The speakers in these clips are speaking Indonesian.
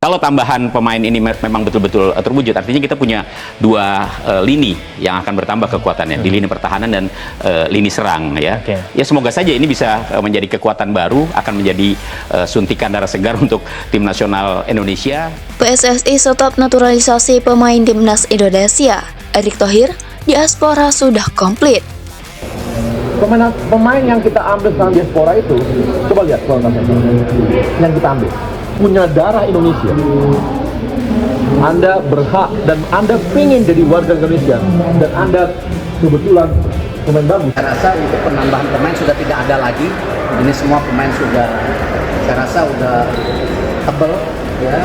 Kalau tambahan pemain ini memang betul-betul terwujud, artinya kita punya dua lini yang akan bertambah kekuatannya di lini pertahanan dan lini serang ya. Ya semoga saja ini bisa menjadi kekuatan baru, akan menjadi suntikan darah segar untuk tim nasional Indonesia. PSSI stop naturalisasi pemain timnas Indonesia. Erick Thohir, diaspora sudah komplit. Pemain yang kita ambil sekarang diaspora itu, coba lihat yang kita ambil punya darah Indonesia. Anda berhak dan Anda ingin jadi warga Indonesia dan Anda kebetulan pemain bagus. Saya rasa untuk penambahan pemain sudah tidak ada lagi. Ini semua pemain sudah, saya rasa sudah tebal ya.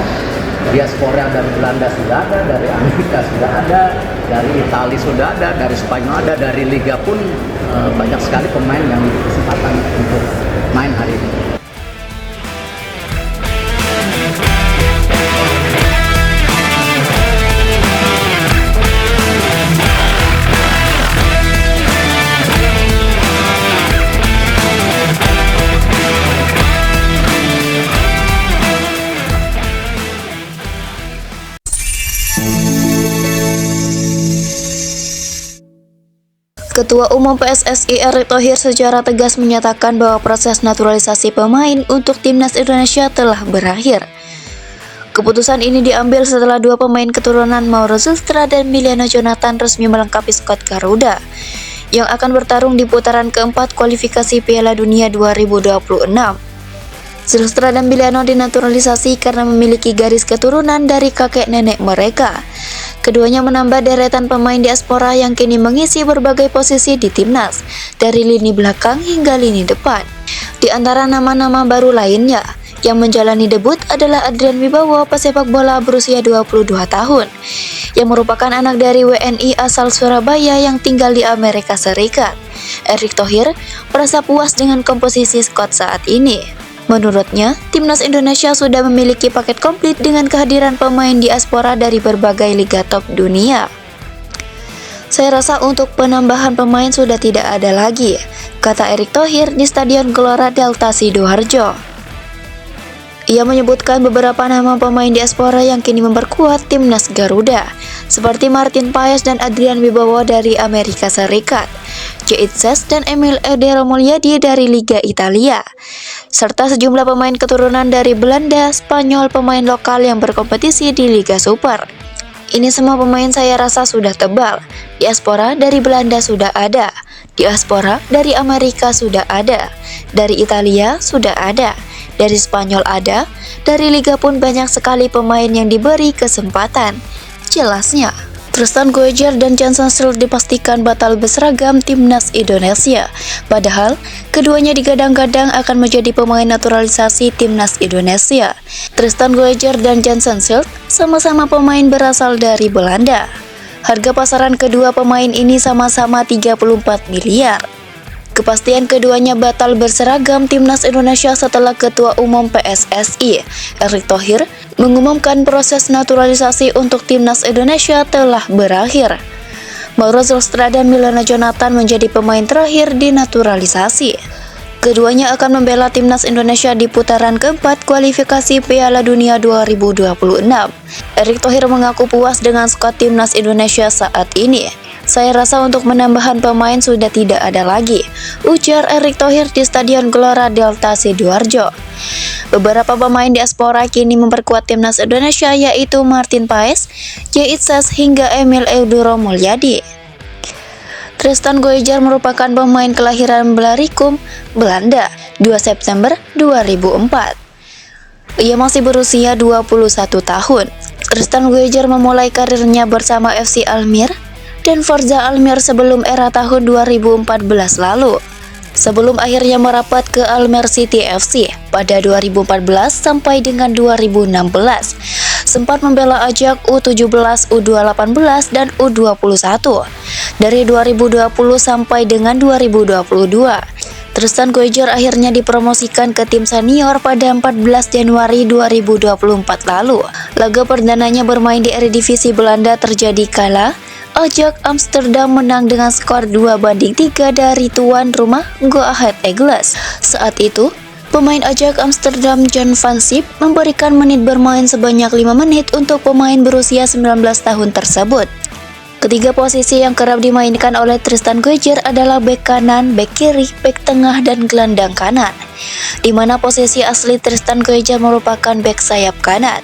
Diaspora dari Belanda sudah ada, dari Amerika sudah ada, dari Italia sudah ada, dari Spanyol ada, dari Liga pun banyak sekali pemain yang kesempatan untuk main hari ini. Ketua Umum PSSI Erick Thohir secara tegas menyatakan bahwa proses naturalisasi pemain untuk timnas Indonesia telah berakhir. Keputusan ini diambil setelah dua pemain keturunan Mauro Zylstra dan Miliano Jonathan resmi melengkapi skuad Garuda yang akan bertarung di putaran keempat kualifikasi Piala Dunia 2026. Zylstra dan Miliano dinaturalisasi karena memiliki garis keturunan dari kakek nenek mereka. Keduanya menambah deretan pemain diaspora yang kini mengisi berbagai posisi di timnas, dari lini belakang hingga lini depan. Di antara nama-nama baru lainnya, yang menjalani debut adalah Adrian Wibowo, pesepak bola berusia 22 tahun, yang merupakan anak dari WNI asal Surabaya yang tinggal di Amerika Serikat. Erick Thohir merasa puas dengan komposisi skuad saat ini. Menurutnya, timnas Indonesia sudah memiliki paket komplit dengan kehadiran pemain diaspora dari berbagai liga top dunia. Saya rasa untuk penambahan pemain sudah tidak ada lagi, kata Erick Thohir di Stadion Gelora Delta Sidoarjo. Ia menyebutkan beberapa nama pemain diaspora yang kini memperkuat timnas Garuda, seperti Martin Paes dan Adrian Wibowo dari Amerika Serikat, Jeitzes dan Emil Eder Mulyadi dari Liga Italia, serta sejumlah pemain keturunan dari Belanda, Spanyol, pemain lokal yang berkompetisi di Liga Super. Ini semua pemain saya rasa sudah tebal. Diaspora dari Belanda sudah ada, diaspora dari Amerika sudah ada, dari Italia sudah ada, dari Spanyol ada, dari Liga pun banyak sekali pemain yang diberi kesempatan. Jelasnya, Tristan Goejer dan Jansen Schultz dipastikan batal berseragam timnas Indonesia. Padahal, keduanya digadang-gadang akan menjadi pemain naturalisasi timnas Indonesia. Tristan Goejer dan Jansen Schultz sama-sama pemain berasal dari Belanda. Harga pasaran kedua pemain ini sama-sama 34 miliar. Kepastian keduanya batal berseragam timnas Indonesia setelah Ketua Umum PSSI, Erick Thohir, mengumumkan proses naturalisasi untuk timnas Indonesia telah berakhir. Mauro Zylstra dan Miliano Jonathan menjadi pemain terakhir dinaturalisasi. Keduanya akan membela timnas Indonesia di putaran keempat kualifikasi Piala Dunia 2026. Erick Thohir mengaku puas dengan skuad timnas Indonesia saat ini. Saya rasa untuk penambahan pemain sudah tidak ada lagi, ujar Erick Thohir di Stadion Gelora Delta Sidoarjo. Beberapa pemain diaspora kini memperkuat timnas Indonesia yaitu Martin Paes, Jeitzes hingga Emil Eder Mulyadi. Tristan Goejer merupakan pemain kelahiran Blaricum, Belanda, 2 September 2004. Ia masih berusia 21 tahun. Tristan Goejer memulai karirnya bersama FC Almere dan Forza Almere sebelum era tahun 2014 lalu. Sebelum akhirnya merapat ke Almere City FC pada 2014 sampai dengan 2016. Sempat membela Ajax U17, U18 dan U21. Dari 2020 sampai dengan 2022. Tristan Goejer akhirnya dipromosikan ke tim senior pada 14 Januari 2024 lalu. Laga perdananya bermain di Eredivisie Belanda terjadi kala Ajax Amsterdam menang dengan skor 2-3 dari tuan rumah Go Ahead Eagles. Saat itu, pemain Ajax Amsterdam Jan van Sip memberikan menit bermain sebanyak 5 menit untuk pemain berusia 19 tahun tersebut. Ketiga posisi yang kerap dimainkan oleh Tristan Guejer adalah bek kanan, bek kiri, bek tengah, dan gelandang kanan, di mana posisi asli Tristan Guejer merupakan bek sayap kanan.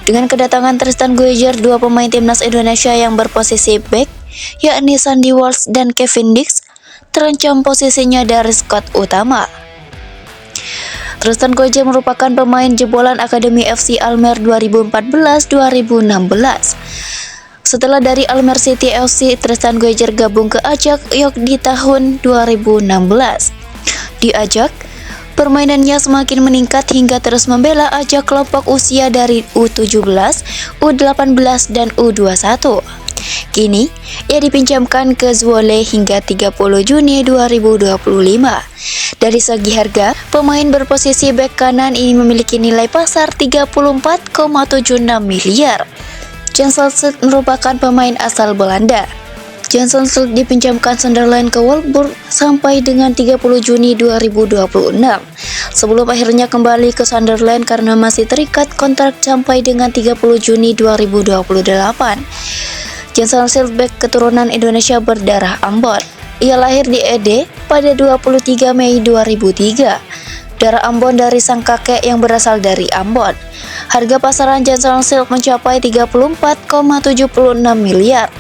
Dengan kedatangan Tristan Guejer, dua pemain timnas Indonesia yang berposisi bek, yakni Sandy Walsh dan Kevin Dix, terancam posisinya dari skuad utama. Tristan Guejer merupakan pemain jebolan Akademi FC Almer 2014-2016. Setelah dari Almer City FC, Tristan Guejer gabung ke Ajax di tahun 2016. Di Ajax, permainannya semakin meningkat hingga terus membela Ajax kelompok usia dari U17, U18, dan U21. Kini, ia dipinjamkan ke Zwolle hingga 30 Juni 2025. Dari segi harga, pemain berposisi bek kanan ini memiliki nilai pasar 34,76 miliar. Jan Solskjaer merupakan pemain asal Belanda. Jan Solskjaer dipinjamkan Sunderland ke Wolfsburg sampai dengan 30 Juni 2026. Sebelum akhirnya kembali ke Sunderland karena masih terikat kontrak sampai dengan 30 Juni 2028. Jan Solskjaer bek keturunan Indonesia berdarah Ambon. Ia lahir di Ede pada 23 Mei 2003. Darah Ambon dari sang kakek yang berasal dari Ambon. Harga pasaran Jan Solskjaer mencapai 34,76 miliar.